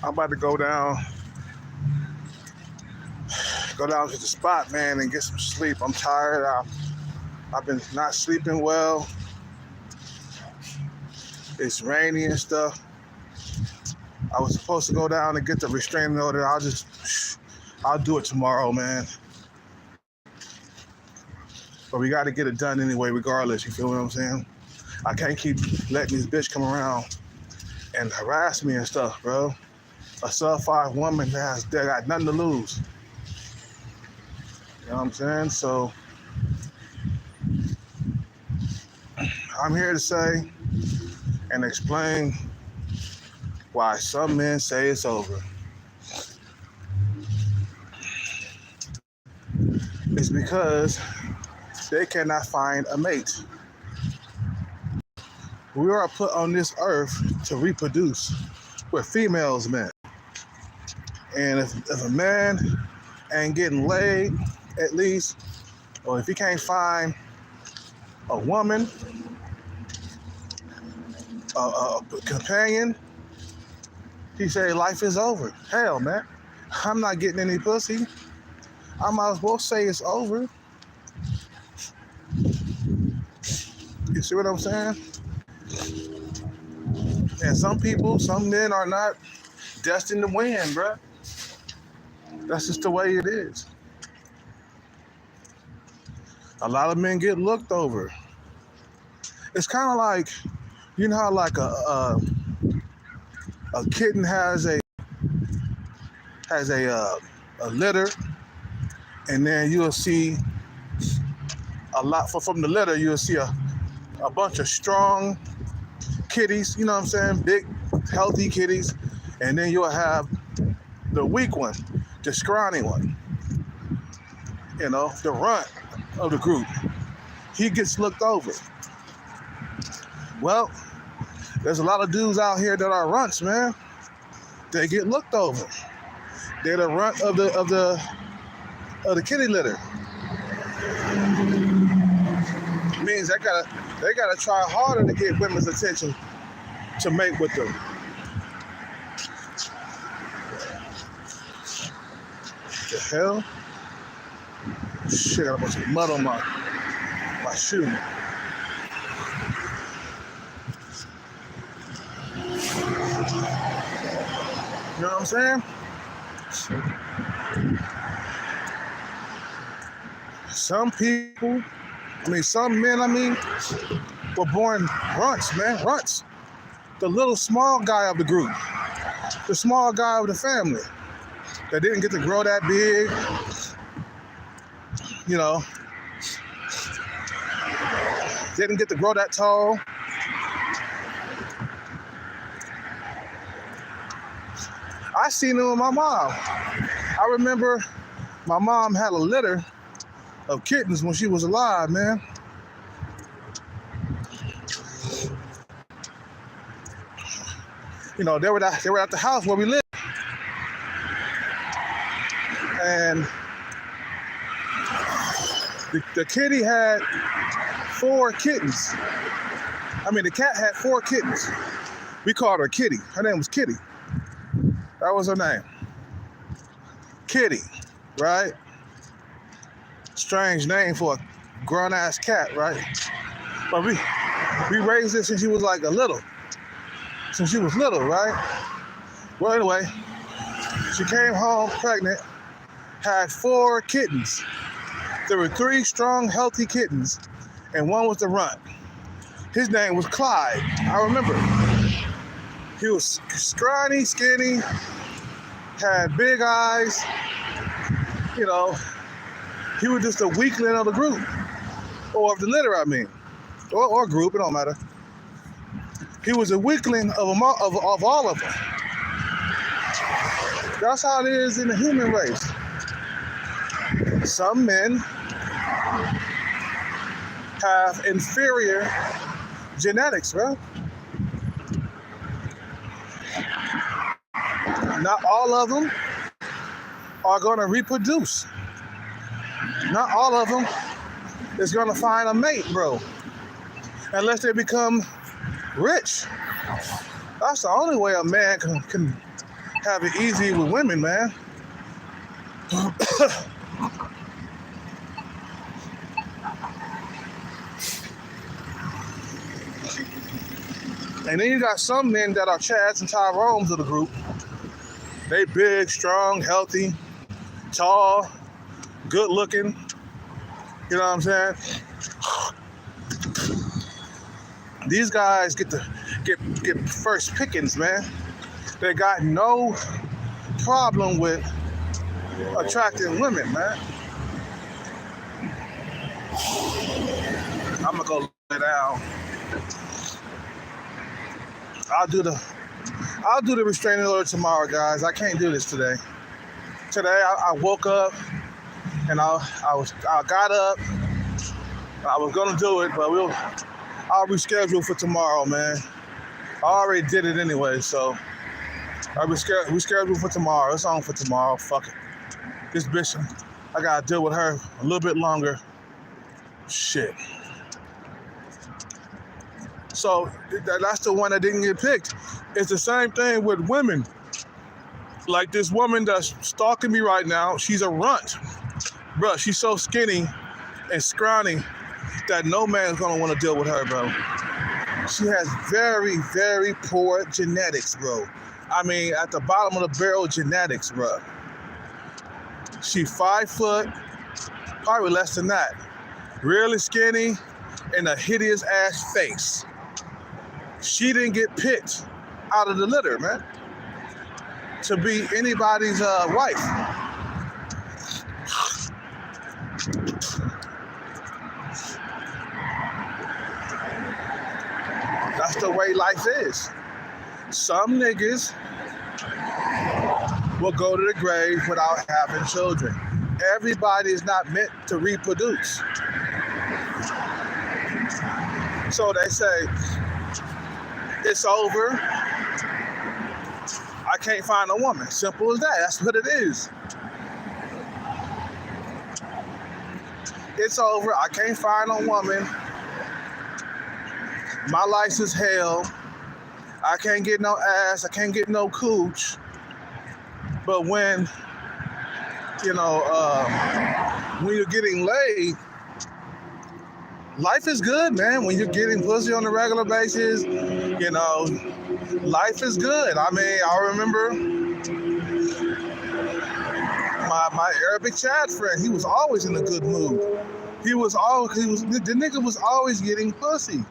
I'm about to go down to the spot, man, and get some sleep. I'm tired. I've been not sleeping well. It's rainy and stuff. I was supposed to go down and get the restraining order. I'll do it tomorrow, man. But we got to get it done anyway, regardless. You feel what I'm saying? I can't keep letting this bitch come around and harass me and stuff, bro. A sub-5 woman that got nothing to lose. You know what I'm saying? So I'm here to say and explain why some men say it's over. It's because they cannot find a mate. We are put on this earth to reproduce. We're females, men. And if a man ain't getting laid, at least, or if he can't find a woman, a companion, he say life is over. Hell, man, I'm not getting any pussy. I might as well say it's over. You see what I'm saying? And some men are not destined to win, bruh. That's just the way it is. A lot of men get looked over. It's kind of like, you know how like a kitten has a litter, and then you'll see a lot from the litter. You'll see a bunch of strong kitties. You know what I'm saying? Big, healthy kitties, and then you'll have the weak one, the scrawny one. You know, the runt of the group. He gets looked over. Well, there's a lot of dudes out here that are runts, man. They get looked over. They're the runt of the kitty litter. Means they gotta try harder to get women's attention to mate with them. The hell? Shit, I got a bunch of mud on my shoe. You know what I'm saying? Some men, were born runts, man, runts. The little small guy of the group. The small guy of the family. That didn't get to grow that big. You know. Didn't get to grow that tall. I seen it with my mom. I remember my mom had a litter of kittens when she was alive, man. You know, they were at the house where we lived. And the kitty had 4 kittens. The cat had 4 kittens. We called her Kitty. Her name was Kitty. That was her name. Kitty, right? Strange name for a grown-ass cat, right? But we raised it since she was like since she was little, right? Well, anyway, she came home pregnant, had 4 kittens. There were 3 strong, healthy kittens, and one was the runt. His name was Clyde. I remember. He was scrawny, skinny, had big eyes. You know, he was just a weakling of the group, or of the litter, or group. It don't matter. He was a weakling of all of them. That's how it is in the human race. Some men have inferior genetics, bro. Not all of them are going to reproduce. Not all of them is going to find a mate, bro. Unless they become rich. That's the only way a man can have it easy with women, man. And then you got some men that are Chads and Tyrones of the group. They big, strong, healthy, tall, good looking. You know what I'm saying? These guys get first pickings, man. They got no problem with attracting women, man. I'm gonna go lay down. I'll do the restraining order tomorrow, guys. I can't do this today. Today I woke up and I got up. I was gonna do it, but I'll reschedule for tomorrow, man. I already did it anyway, so I reschedule for tomorrow. It's on for tomorrow. Fuck it. This bitch, I gotta deal with her a little bit longer. Shit. So that's the one that didn't get picked. It's the same thing with women. Like this woman that's stalking me right now, she's a runt. Bruh, she's so skinny and scrawny that no man's gonna wanna deal with her, bro. She has very, very poor genetics, bro. I mean, at the bottom of the barrel genetics, bro. She 5 foot, probably less than that. Really skinny and a hideous ass face. She didn't get picked out of the litter, man, to be anybody's wife. That's the way life is. Some niggas will go to the grave without having children. Everybody is not meant to reproduce. So they say, it's over. I can't find a woman. Simple as that. That's what it is. It's over. I can't find a woman. My life is hell. I can't get no ass. I can't get no cooch. But when, when you're getting laid, life is good, man. When you're getting pussy on a regular basis, life is good. I mean, I remember my Arabic Chad friend. He was always in a good mood. The nigga was always getting pussy.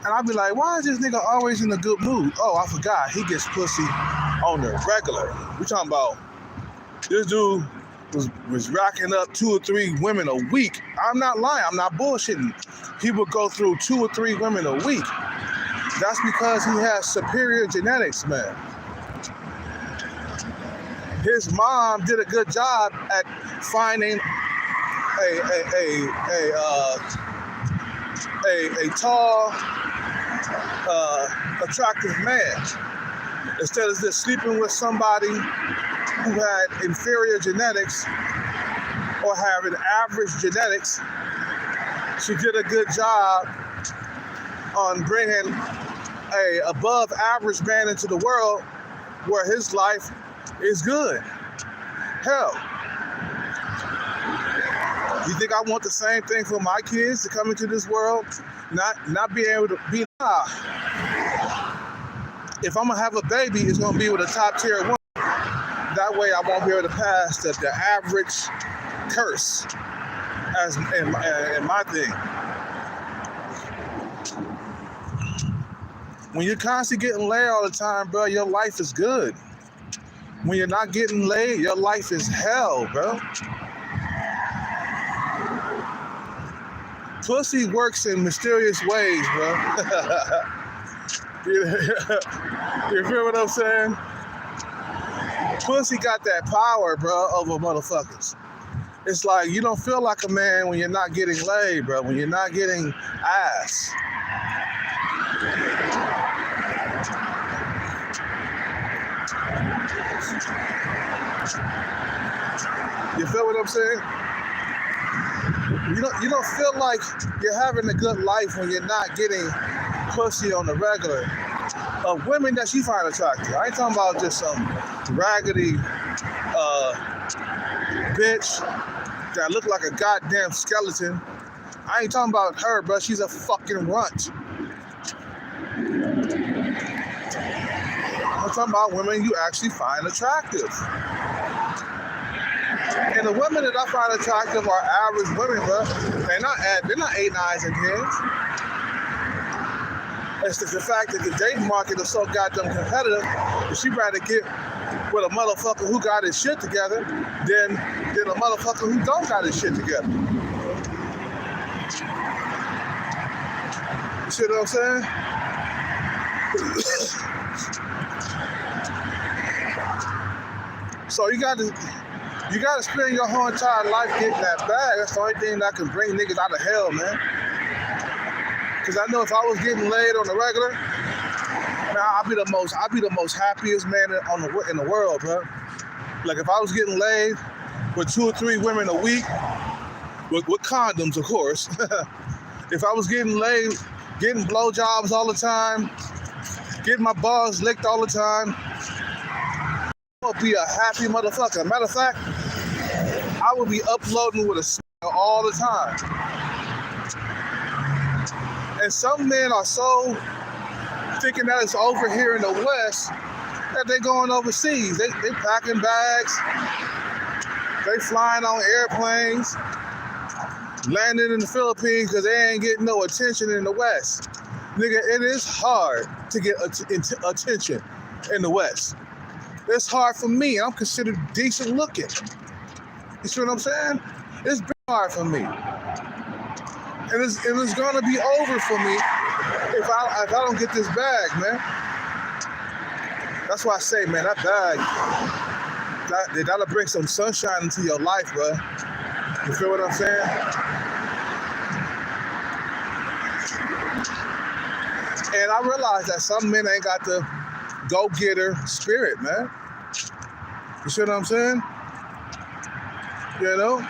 And I'd be like, why is this nigga always in a good mood? Oh, I forgot. He gets pussy on the regular. We talking about this dude was racking up 2 or 3 women a week. I'm not lying. I'm not bullshitting. He would go through 2 or 3 women a week. That's because he has superior genetics, man. His mom did a good job at finding a tall, attractive man. Instead of just sleeping with somebody who had inferior genetics or having average genetics, she did a good job on bringing a above average man into the world where his life is good. Hell, you think I want the same thing for my kids to come into this world? Not be able to be, if I'm gonna have a baby, it's gonna be with a top tier woman. That way I won't be able to pass the average curse as in my thing. When you're constantly getting laid all the time, bro, your life is good. When you're not getting laid, your life is hell, bro. Pussy works in mysterious ways, bro. You feel what I'm saying? Pussy got that power, bro, over motherfuckers. It's like you don't feel like a man when you're not getting laid, bro, when you're not getting ass. You feel what I'm saying? You don't feel like you're having a good life when you're not getting pussy on the regular of women that you find attractive. I ain't talking about just some raggedy bitch that look like a goddamn skeleton. I ain't talking about her, bro. She's a fucking runt. I'm talking about women you actually find attractive. And the women that I find attractive are average women, bro. They're not 8, 9s, and 10s. It's just the fact that the dating market is so goddamn competitive that she rather get with a motherfucker who got his shit together than a motherfucker who don't got his shit together. You see what I'm saying? So you gotta spend your whole entire life getting that bag. That's the only thing that can bring niggas out of hell, man. Cause I know if I was getting laid on the regular, man, I'd be the most happiest man in the world, bro. Like if I was getting laid with 2 or 3 women a week, with condoms, of course. If I was getting laid, getting blowjobs all the time, getting my balls licked all the time, I would be a happy motherfucker. Matter of fact, I would be uploading with a smile all the time. And some men are so thinking that it's over here in the West that they're going overseas. They packing bags, they flying on airplanes, landing in the Philippines because they ain't getting no attention in the West. Nigga, it is hard to get attention in the West. It's hard for me. I'm considered decent looking. You see what I'm saying? It's been hard for me. And it's gonna be over for me if I don't get this bag, man. That's why I say, man, that bag, that'll bring some sunshine into your life, bro. You feel what I'm saying? And I realize that some men ain't got the go-getter spirit, man. You see what I'm saying? You know?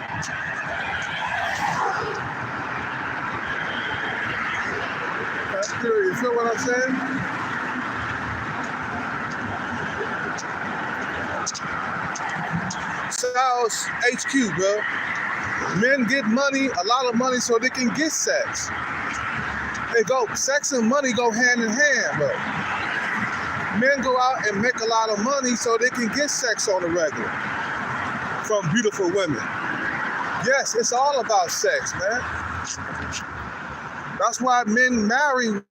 You feel what I'm saying? South HQ, bro. Men get money, a lot of money, so they can get sex. Sex and money go hand in hand, bro. Men go out and make a lot of money so they can get sex on the regular from beautiful women. Yes, it's all about sex, man. That's why men marry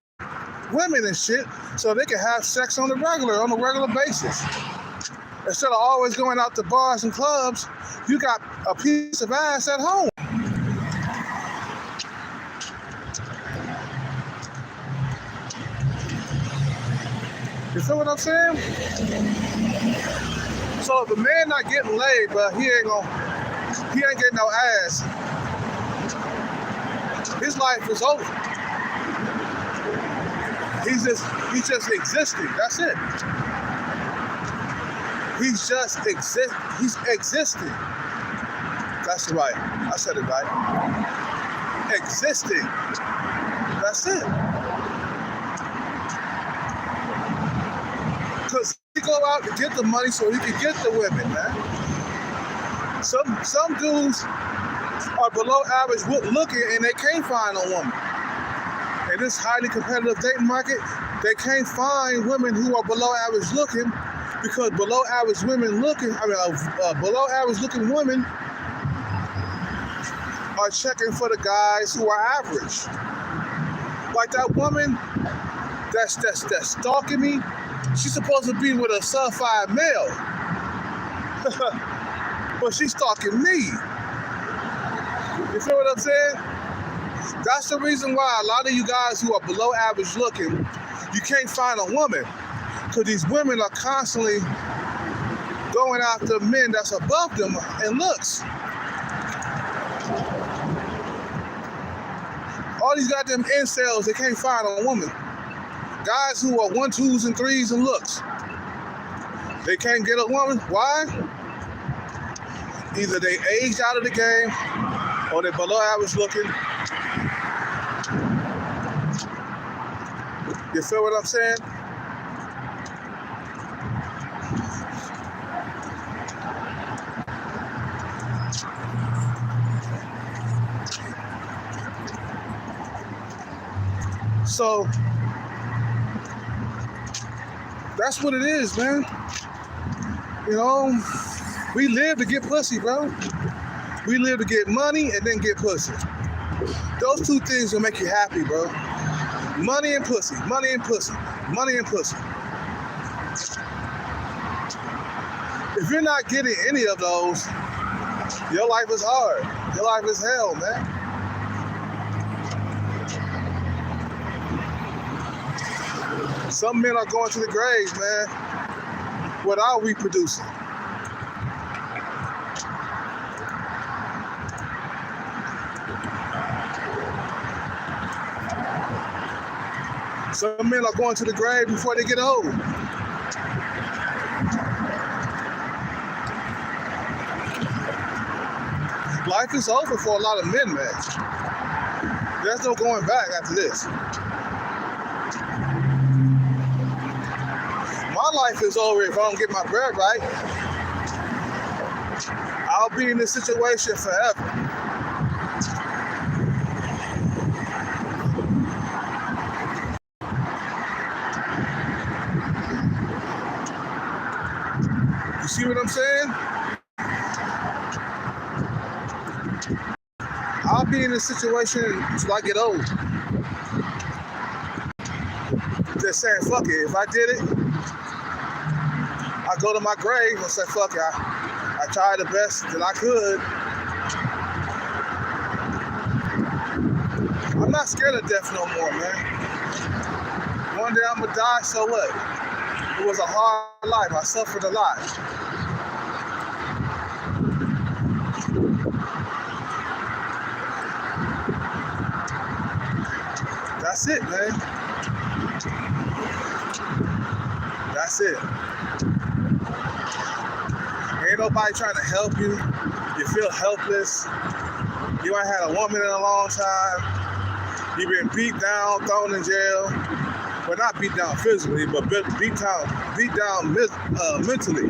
women and shit so they can have sex on a regular basis. Instead of always going out to bars and clubs, you got a piece of ass at home. You feel what I'm saying? So if a man not getting laid, but he ain't getting no ass, his life is over. He's just existing. That's it. He's existing. That's right. I said it right. Existing. That's it. Because he go out to get the money so he can get the women, man. Some dudes are below average looking and they can't find a woman. In this highly competitive dating market, they can't find women who are below average looking because below average women below average looking women are checking for the guys who are average. Like that woman that's stalking me, she's supposed to be with a sub-5 male. But she's stalking me. You feel what I'm saying? That's the reason why a lot of you guys who are below average looking, you can't find a woman. Because these women are constantly going after men that's above them in looks. All these goddamn incels, they can't find a woman. Guys who are 1, 2s, and 3s in looks. They can't get a woman. Why? Either they aged out of the game or they're below average looking. You feel what I'm saying? So that's what it is, man. You know, we live to get pussy, bro. We live to get money and then get pussy. Those two things will make you happy, bro. Money and pussy, money and pussy, money and pussy. If you're not getting any of those, your life is hard. Your life is hell, man. Some men are going to the grave, man, without reproducing. Some men are going to the grave before they get old. Life is over for a lot of men, man. There's no going back after this. My life is over if I don't get my bread right. I'll be in this situation forever. You see what I'm saying? I'll be in this situation until I get old. Just saying, fuck it. If I did it, I go to my grave and say, fuck it, I tried the best that I could. I'm not scared of death no more, man. One day I'm gonna die, so what? It was a hard life. I suffered a lot. That's it, man. That's it. Ain't nobody trying to help you. You feel helpless. You ain't had a woman in a long time. You've been beat down, thrown in jail. Well, not beat down physically, but beat down mentally.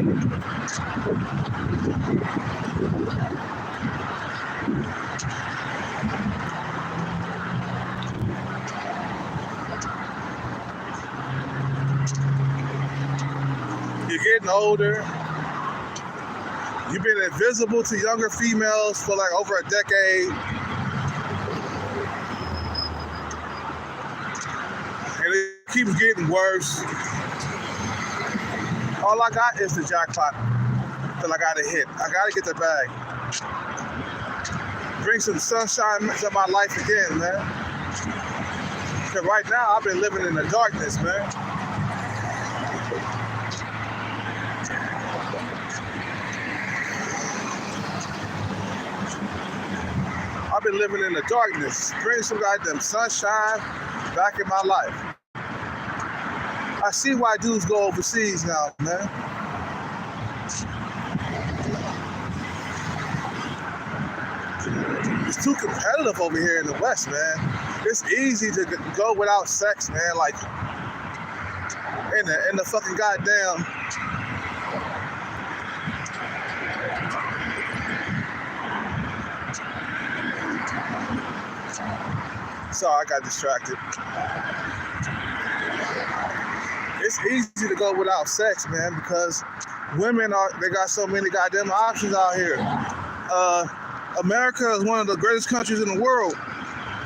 You're getting older. You've been invisible to younger females for like over a decade. And it keeps getting worse. All I got is the jackpot that I gotta hit. I gotta get the bag. Bring some sunshine to my life again, man. Because right now I've been living in the darkness, man. I've been living in the darkness. Bring some goddamn sunshine back in my life. I see why dudes go overseas now, man. It's too competitive over here in the West, man. It's easy to go without sex, man. Like in the fucking goddamn. Sorry, I got distracted. It's easy to go without sex, man, because women they got so many goddamn options out here. America is one of the greatest countries in the world.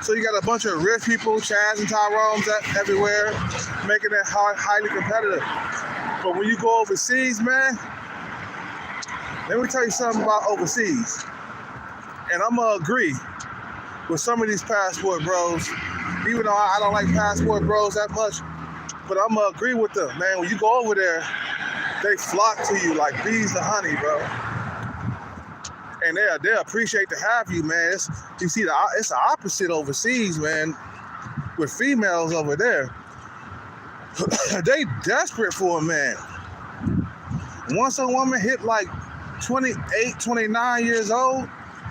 So you got a bunch of rich people, Chads and Tyrones everywhere, making it highly competitive. But when you go overseas, man, let me tell you something about overseas. And I'm going to agree with some of these passport bros, even though I don't like passport bros that much, but I'm going to agree with them, man. When you go over there, They flock to you like bees to honey, bro. And they appreciate to have you, man. It's the opposite overseas, man. With females over there, they desperate for a man. Once a woman hit like 28, 29 years old,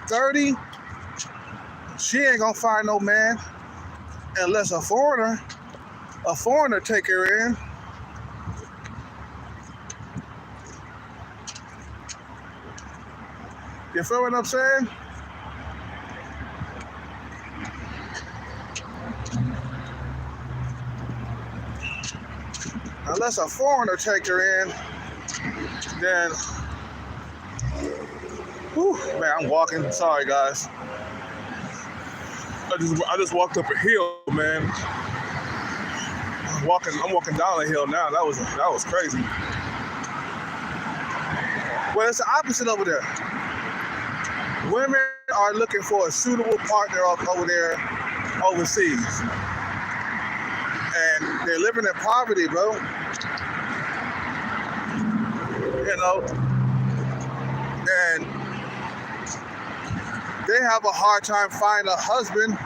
30, she ain't gonna find no man unless a foreigner take her in. You feel what I'm saying? Unless a foreigner take her in, then, whew, man, I'm walking. Sorry, guys. I just walked up a hill, man. I'm walking down a hill now. That was crazy. Well, it's the opposite over there. Women are looking for a suitable partner over there overseas. And they're living in poverty, bro. You know, and they have a hard time finding a husband,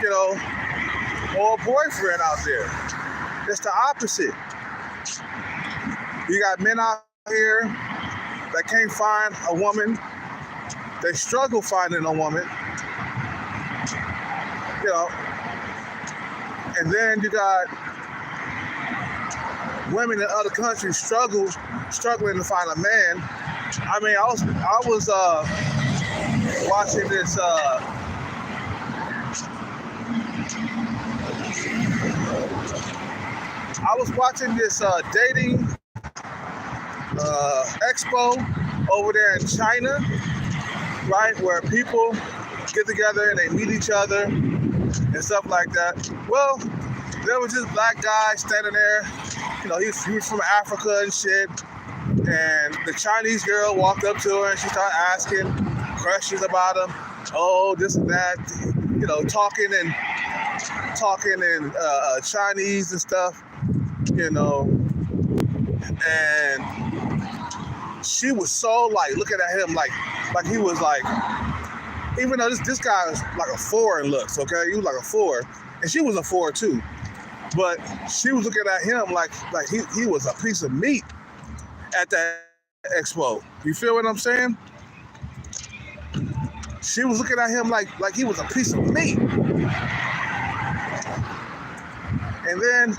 you know, or a boyfriend out there. It's the opposite. You got men out here that can't find a woman. They struggle finding a woman, you know. And then you got women in other countries struggling to find a man. I mean, I was watching this dating expo over there in China, right, where people get together and they meet each other and stuff like that. Well, there was this black guy standing there. You know, he was from Africa and shit. And the Chinese girl walked up to her and she started asking questions about him. Oh, this and that. You know, talking in Chinese and stuff. You know, and she was so like looking at him like he was like, even though this guy was like a 4 in looks, okay? He was like a 4, and she was a 4 too. But she was looking at him like he was a piece of meat at that expo. You feel what I'm saying? She was looking at him like he was a piece of meat. And then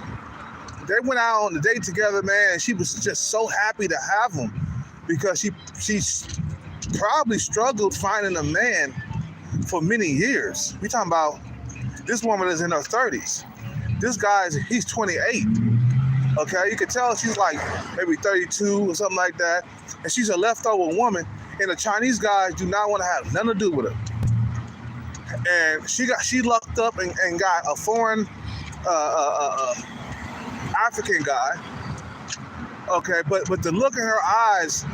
they went out on the date together, man, and she was just so happy to have him because she's probably struggled finding a man for many years. We're talking about this woman is in her 30s. This he's 28. Okay, you could tell she's like maybe 32 or something like that, and she's a leftover woman. And the Chinese guys do not want to have nothing to do with her. And she lucked up and got a foreign African guy. Okay, but the look in her eyes,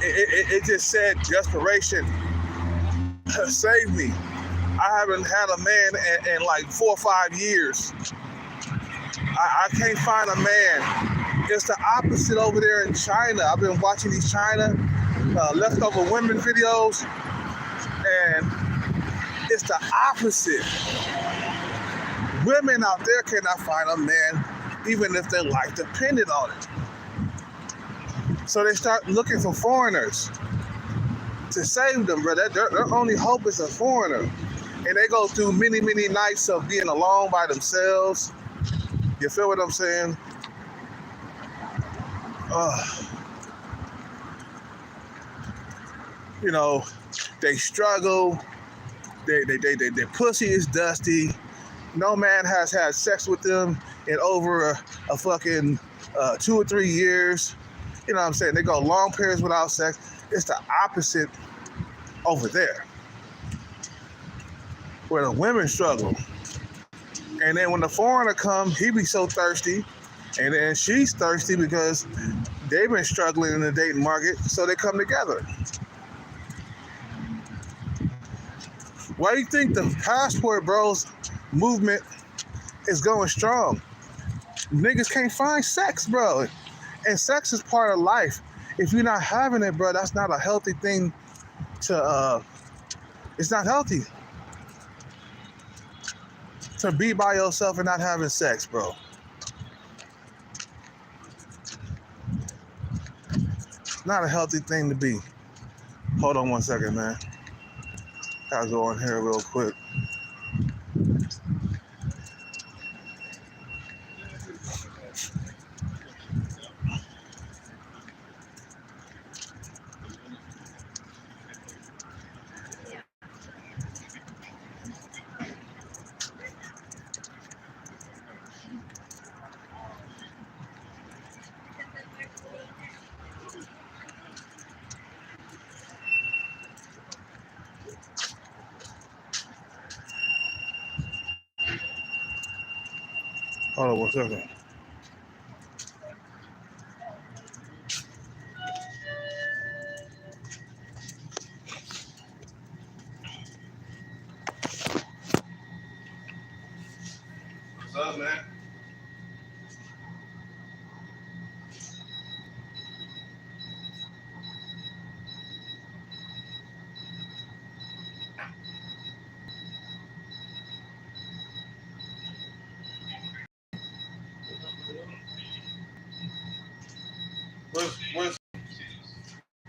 it just said desperation. Save me. I haven't had a man in like 4 or 5 years. I can't find a man. It's the opposite over there in China. I've been watching these China leftover women videos, and it's the opposite. Women out there cannot find a man, even if their life depended on it. So they start looking for foreigners to save them, bro. Their only hope is a foreigner. And they go through many, many nights of being alone by themselves. You feel what I'm saying? You know, they struggle. Their pussy is dusty. No man has had sex with them in over a fucking 2 or 3 years. You know what I'm saying? They go long periods without sex. It's the opposite over there, where the women struggle. And then when the foreigner comes, he be so thirsty. And then she's thirsty because they've been struggling in the dating market, so they come together. Why do you think the Passport Bros movement is going strong? Niggas can't find sex, bro. And sex is part of life. If you're not having it, bro, that's not a healthy thing to, it's not healthy to be by yourself and not having sex, bro. Not a healthy thing to be. Hold on one second, man. Gotta go in here real quick. Hold on one second. What's up, man?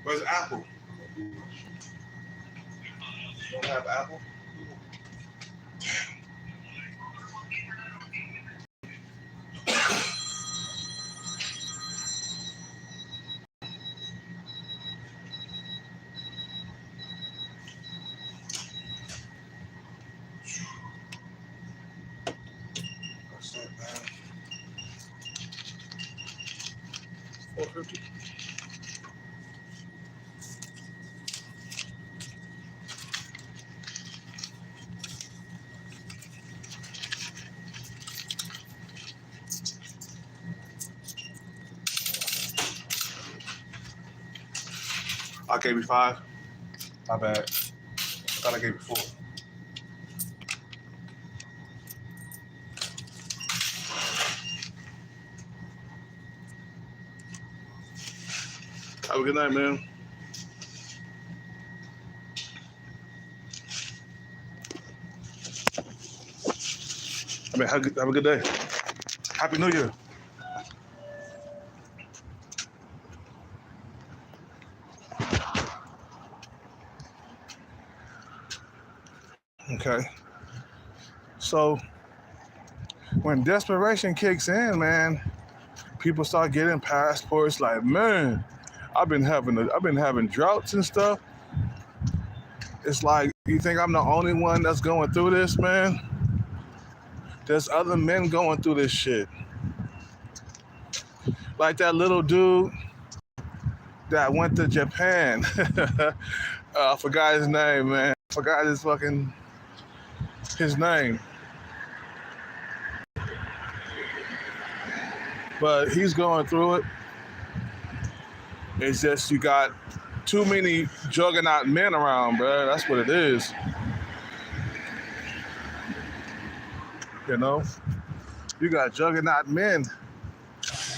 Where's Apple? You don't have Apple? What's up, man? 450. I gave you 5. My bad. I thought I gave you 4. Have a good night, man. Have a good day. Happy New Year. Okay. So when desperation kicks in, man, people start getting passports. Like, man, I've been having droughts and stuff. It's like, you think I'm the only one that's going through this, man? There's other men going through this shit. Like that little dude that went to Japan. I forgot his name, man. I forgot his name. But he's going through it. It's just you got too many juggernaut men around, bro. That's what it is. You know? You got juggernaut men,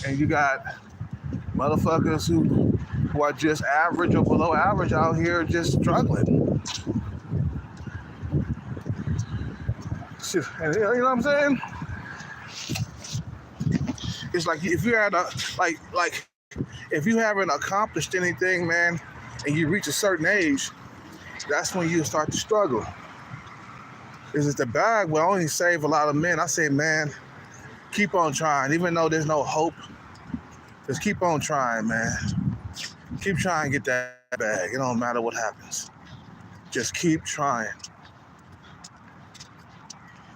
and you got motherfuckers who are just average or below average out here just struggling. Shit, and you know what I'm saying? It's like if you had if you haven't accomplished anything, man, and you reach a certain age, that's when you start to struggle. Is it the bag will only save a lot of men? I say, man, keep on trying, even though there's no hope. Just keep on trying, man. Keep trying to get that bag. It don't matter what happens. Just keep trying.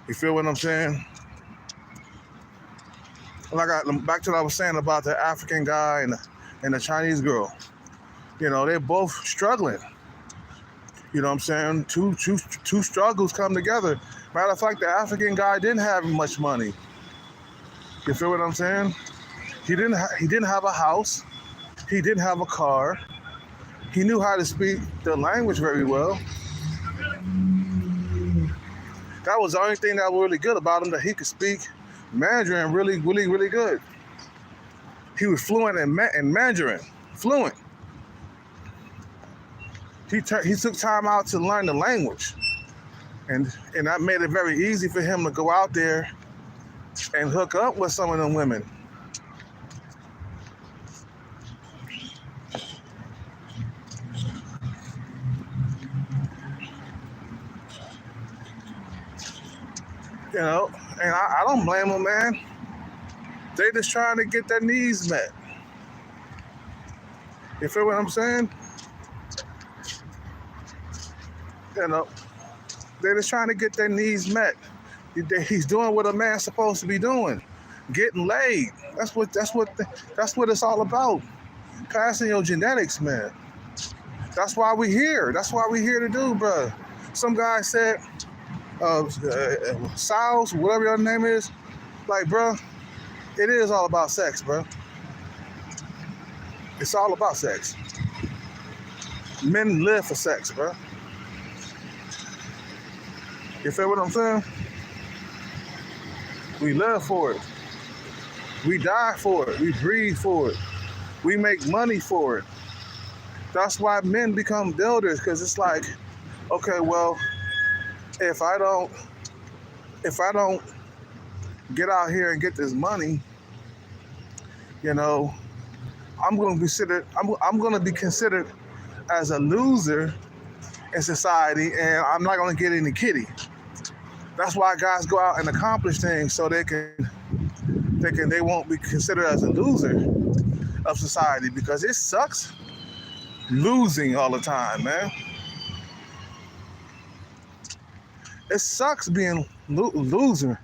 You feel what I'm saying? Like back to what I was saying about the African guy and the Chinese girl. You know, they're both struggling. You know what I'm saying? Two struggles come together. Matter of fact, the African guy didn't have much money. You feel what I'm saying? He didn't have a house. He didn't have a car. He knew how to speak the language very well. That was the only thing that was really good about him, that he could speak Mandarin really, really, really good. He was fluent in Mandarin. Fluent. He took time out to learn the language. And that made it very easy for him to go out there and hook up with some of them women. You know, and I don't blame them, man. They just trying to get their needs met. You feel what I'm saying? You know, they're just trying to get their needs met. He's doing what a man's supposed to be doing, getting laid. That's what it's all about. Passing your genetics, man. That's why we here. That's why we here to do, bro. Some guy said, Siles, whatever your name is, like, bro, it is all about sex, bro. It's all about sex. Men live for sex, bro. You feel what I'm saying? We live for it. We die for it. We breathe for it. We make money for it. That's why men become builders, because it's like, okay, well, if I don't get out here and get this money, you know, I'm going to be considered as a loser in society, and I'm not going to get any kitty. That's why guys go out and accomplish things, so they won't be considered as a loser of society, because it sucks losing all the time, man. It sucks being loser.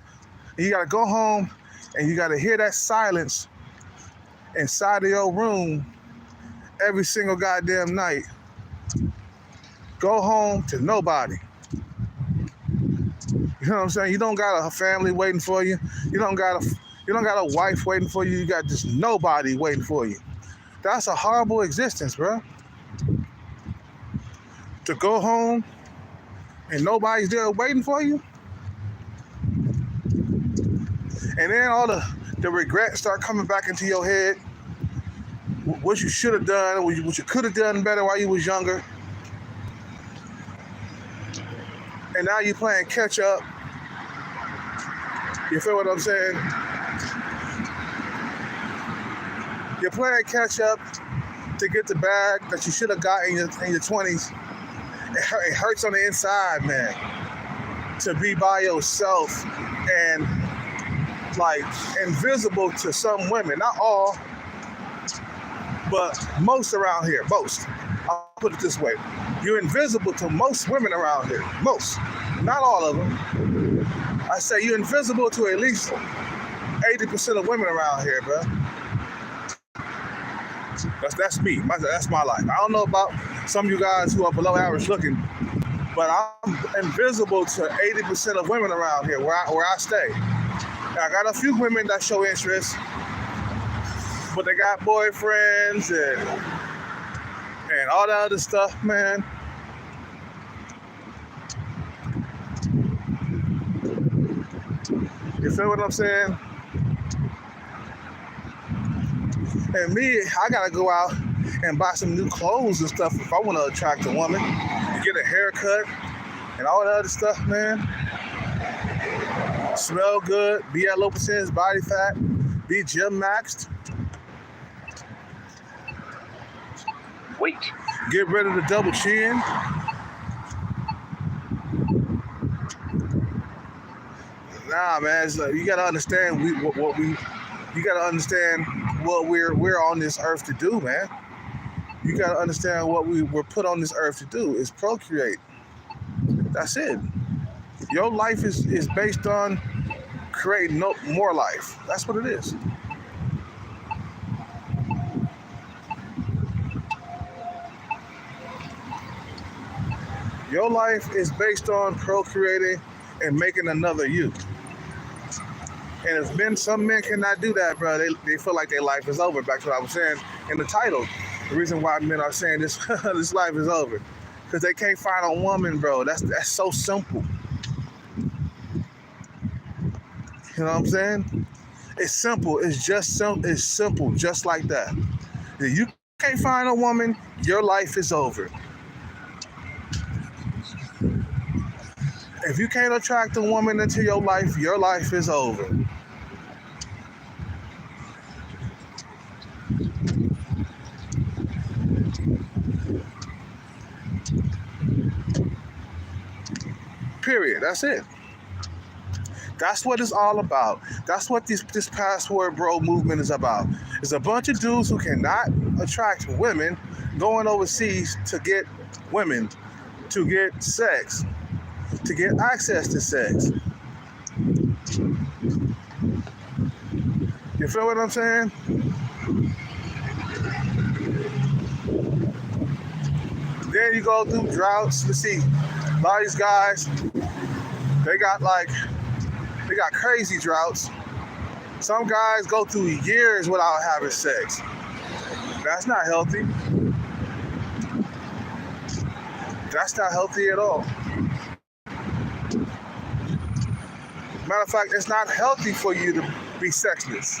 You gotta go home and you gotta hear that silence inside of your room every single goddamn night. Go home to nobody. You know what I'm saying? You don't got a family waiting for you. You don't got a wife waiting for you. You got just nobody waiting for you. That's a horrible existence, bro. To go home and nobody's there waiting for you. And then all the regrets start coming back into your head. What you should have done, what you could have done better while you was younger. And now you're playing catch up. You feel what I'm saying? You're playing catch up to get the bag that you should have got in your 20s. It hurts on the inside, man, to be by yourself and like invisible to some women. Not all, but most around here. Most. I'll put it this way. You're invisible to most women around here. Most. Not all of them. I say you're invisible to at least 80% of women around here, bro. That's me. That's my life. I don't know about some of you guys who are below average looking, but I'm invisible to 80% of women around here where I stay. And I got a few women that show interest, but they got boyfriends and all that other stuff, man. You feel what I'm saying? And me, I gotta go out and buy some new clothes and stuff if I want to attract a woman, get a haircut and all that other stuff, man. Smell good, be at low percentage body fat, be gym maxed. Wait. Get rid of the double chin. Nah, man, it's like, you gotta understand you gotta understand what we're on this earth to do, man. You gotta understand what we were put on this earth to do is procreate. That's it. Your life is based on creating more life. That's what it is. Your life is based on procreating and making another you. And some men cannot do that, bro. They feel like their life is over. Back to what I was saying in the title. The reason why men are saying this this life is over. Because they can't find a woman, bro. That's so simple. You know what I'm saying? It's simple. It's just simple. It's simple, just like that. If you can't find a woman, your life is over. If you can't attract a woman into your life is over. Period. That's it. That's what it's all about. That's what this Password Bro movement is about. It's a bunch of dudes who cannot attract women going overseas to get women, to get sex, to get access to sex. You feel what I'm saying? Then you go through droughts. Let's see, a lot of these guys, they got crazy droughts. Some guys go through years without having sex. That's not healthy. That's not healthy at all. Matter of fact, it's not healthy for you to be sexless.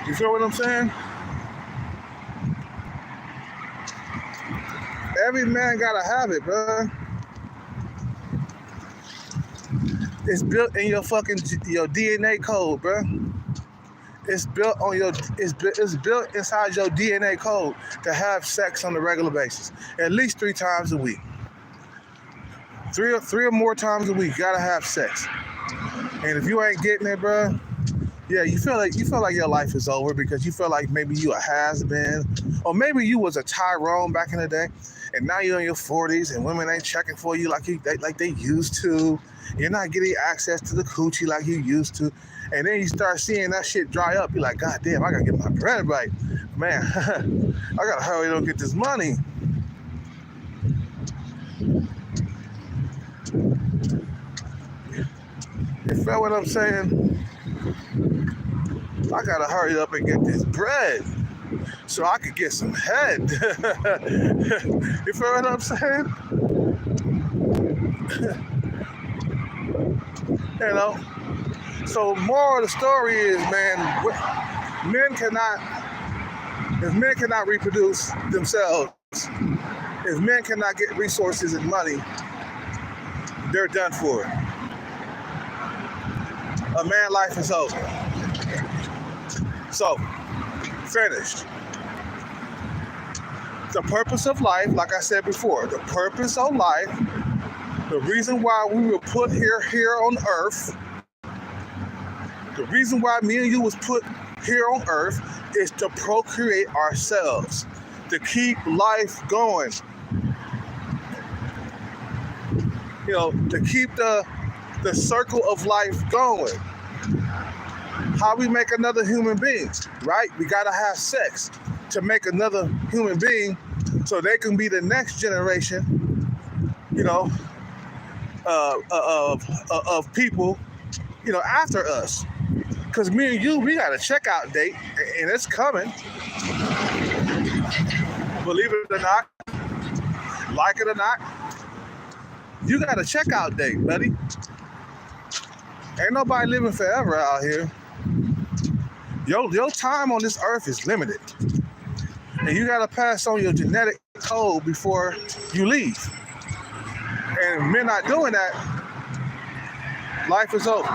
You feel what I'm saying? Every man gotta have it, bro. It's built in your DNA code, bro. It's built built inside your DNA code to have sex on a regular basis, at least 3 times a week. Three or more times a week, you gotta have sex. And if you ain't getting it, bro, yeah, you feel like your life is over because you feel like maybe you a has-been, or maybe you was a Tyrone back in the day, and now you're in your 40s and women ain't checking for you like they used to. You're not getting access to the coochie like you used to. And then you start seeing that shit dry up. You're like, God damn, I gotta get my bread right. Man, I gotta hurry up and get this money. You feel what I'm saying? I gotta hurry up and get this bread so I could get some head. You feel what I'm saying? You know? So moral of the story is, man, if men cannot reproduce themselves, if men cannot get resources and money, they're done for. A man's life is over. So, finished. The purpose of life, like I said before, the purpose of life, the reason why we were put here on earth, the reason why me and you was put here on earth is to procreate ourselves, to keep life going. You know, to keep the circle of life going. How we make another human being, right? We gotta have sex to make another human being so they can be the next generation, you know, of people, you know, after us. Because me and you, we got a checkout date, and it's coming. Believe it or not, like it or not, you got a checkout date, buddy. Ain't nobody living forever out here. Your time on this earth is limited. And you gotta pass on your genetic code before you leave. And if men not doing that, life is over.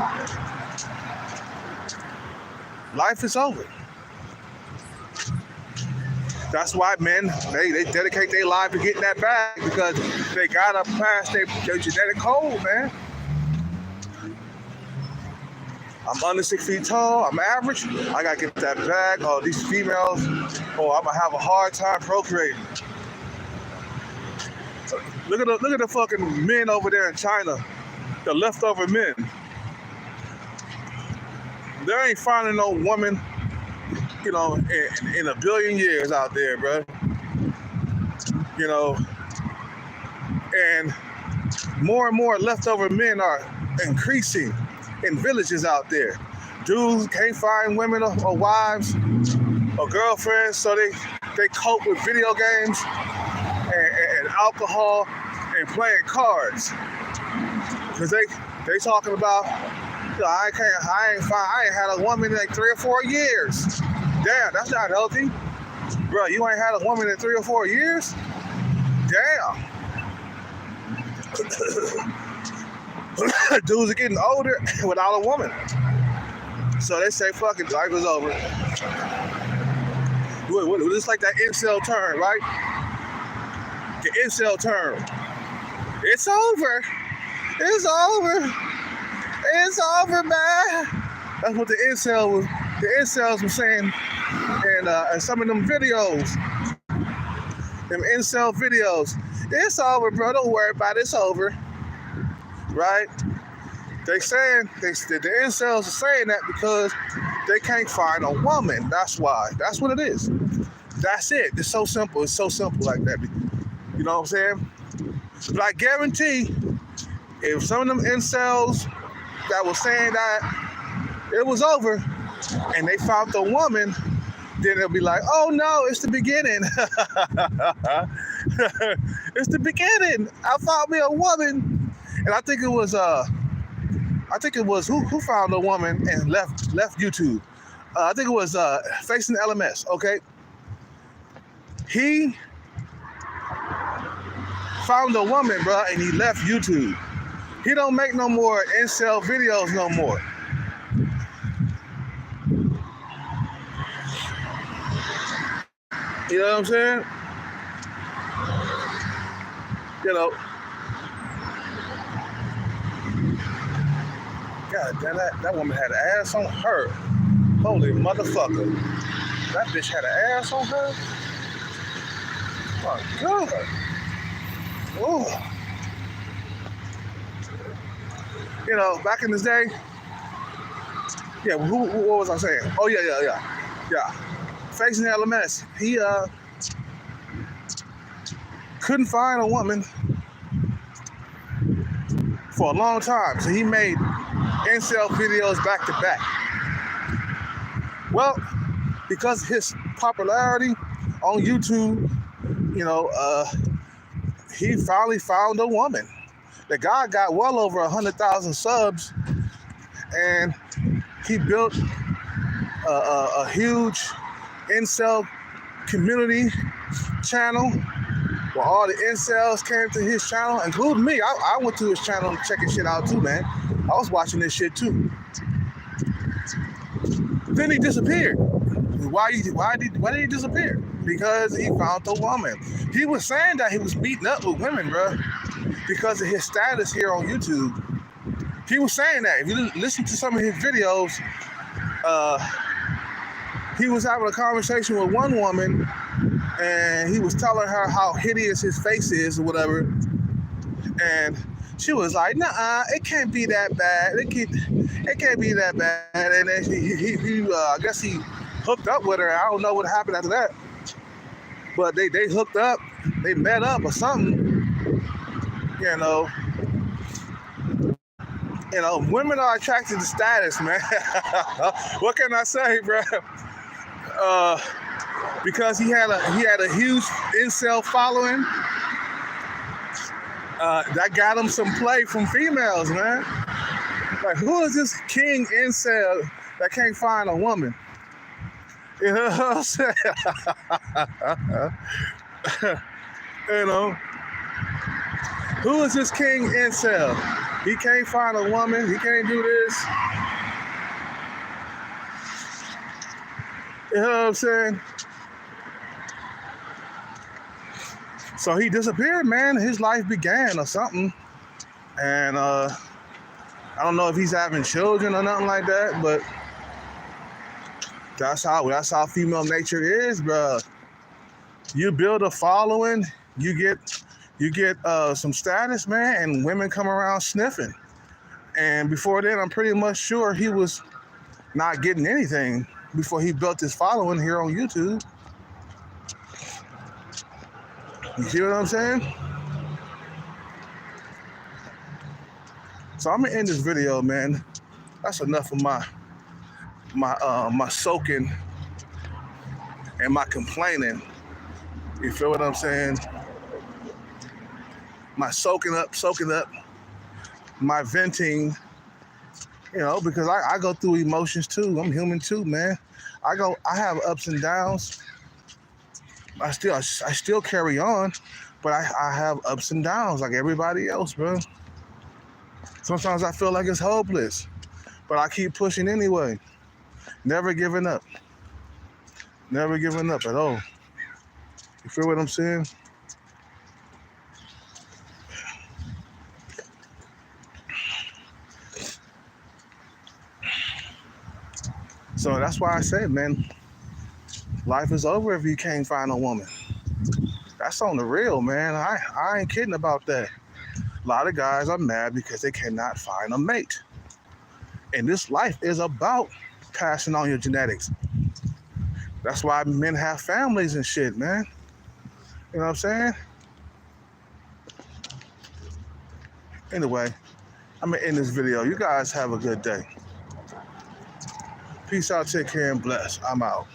Life is over. That's why men, they dedicate their life to getting that bag, because they gotta pass their genetic code, man. I'm under 6 feet tall, I'm average, I gotta get that bag. Oh, these females, I'm gonna have a hard time procreating. Look at the fucking men over there in China, the leftover men. There ain't finding no woman, you know, in a billion years out there, bro. You know, and more leftover men are increasing in villages out there. Dudes can't find women or wives or girlfriends, so they cope with video games and alcohol and playing cards. Because They talking about, I ain't had a woman in like 3 or 4 years. Damn, that's not healthy. Bro, you ain't had a woman in 3 or 4 years? Damn. Dudes are getting older without a woman. So they say, fuck it, life is over. It's like that incel term, right? The incel term. It's over. It's over. It's over, man. That's what the incels were saying in some of them videos. Them incel videos. It's over, bro. Don't worry about it. It's over. Right? The incels are saying that because they can't find a woman. That's why. That's what it is. That's it. It's so simple. It's so simple like that. You know what I'm saying? But I guarantee if some of them incels that was saying that it was over and they found the woman, then they'll be like, oh no, it's the beginning. It's the beginning. I found me a woman. And I think it was who found a woman and left YouTube. I think it was Facing LMS, okay? He found a woman, bro, and he left YouTube. He don't make no more incel videos no more. You know what I'm saying? You know. God damn, that woman had an ass on her. Holy motherfucker. That bitch had an ass on her? My God. Oh. You know, back in this day, yeah, what was I saying? Oh, yeah. Facing LMS, he couldn't find a woman for a long time, so he made incel videos back to back. Well, because of his popularity on YouTube, you know, he finally found a woman. The guy got well over 100,000 subs, and he built a huge incel community channel where all the incels came to his channel, including me. I went to his channel checking shit out too, man. I was watching this shit too. Then he disappeared. Why did he disappear? Because he found a woman. He was saying that he was beating up with women, bro, because of his status here on YouTube. He was saying that. If you listen to some of his videos, he was having a conversation with one woman, and he was telling her how hideous his face is or whatever. And she was like, "Nah, it can't be that bad. It can't be that bad." And then I guess he hooked up with her. I don't know what happened after that, but they hooked up. They met up or something. You know, women are attracted to status, man. What can I say, bro? Because he had a huge incel following. That got him some play from females, man. Like, who is this king incel that can't find a woman? You know what I'm saying? You know, who is this king incel? He can't find a woman. He can't do this. You know what I'm saying? So he disappeared, man. His life began or something. And I don't know if he's having children or nothing like that, but that's how female nature is, bro. You build a following, you get some status, man, and women come around sniffing. And before then, I'm pretty much sure he was not getting anything before he built his following here on YouTube. You see what I'm saying? So I'm gonna end this video, man. That's enough of my soaking and my complaining. You feel what I'm saying? My soaking up. my venting, you know, because I go through emotions too. I'm human too, man. I have ups and downs. I still carry on, but I have ups and downs like everybody else, bro. Sometimes I feel like it's hopeless, but I keep pushing anyway. Never giving up. Never giving up at all. You feel what I'm saying? So that's why I say, man, life is over if you can't find a woman. That's on the real, man. I ain't kidding about that. A lot of guys are mad because they cannot find a mate. And this life is about passing on your genetics. That's why men have families and shit, man. You know what I'm saying? Anyway, I'm gonna end this video. You guys have a good day. Peace out, take care, and bless. I'm out.